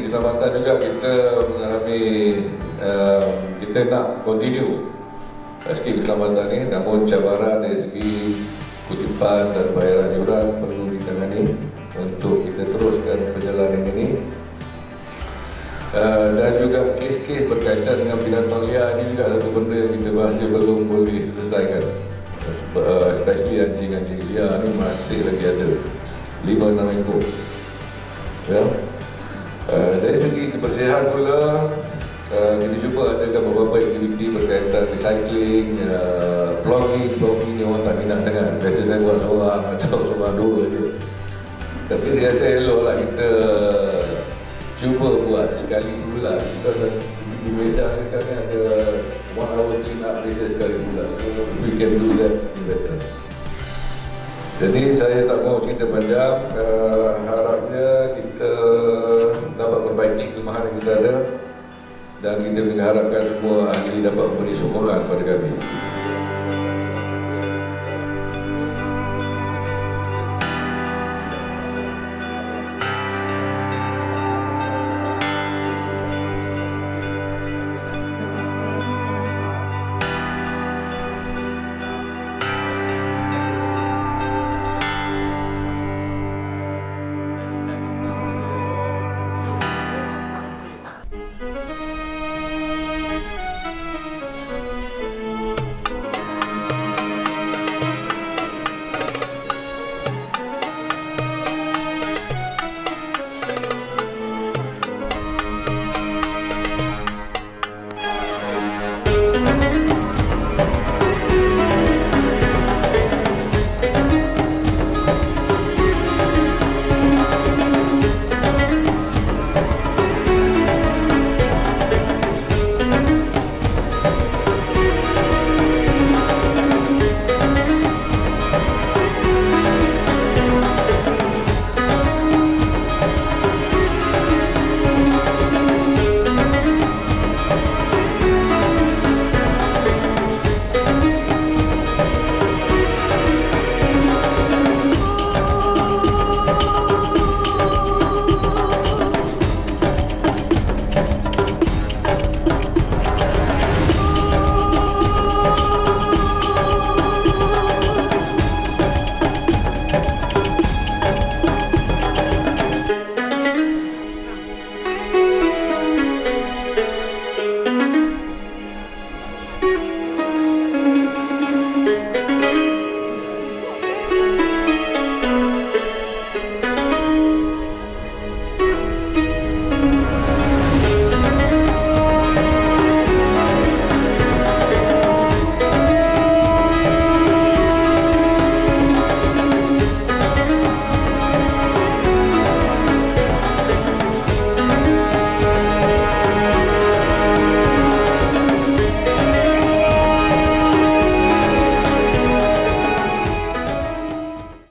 keselamatan juga kita mengalami kita nak continue skema keselamatan ini, namun cabaran dari segi kutipan dan bayaran iuran perlu ditangani untuk kita teruskan perjalanan ini. Dan juga kes-kes berkaitan dengan binatang liar ini juga satu benda yang kita masih belum boleh selesaikan, especially anjing-anjing liar ini masih lagi ada 5-6 ekor ya. Dari segi kebersihan pula, kita cuba adakan beberapa aktiviti berkaitan recycling, blogging yang orang tak minat sangat. Biasa saya buat seorang atau seorang dua je. Tapi saya rasa eloklah kita cuba buat sekali sebulan. Kita di Malaysia sekarang ada 1 hour clean up Malaysia sekali bulan. So we can do that better. Jadi saya tak mahu cerita panjang, harapnya kita dapat perbaiki kelemahan yang kita ada dan kita harapkan semua ahli dapat memberi sokongan kepada kami.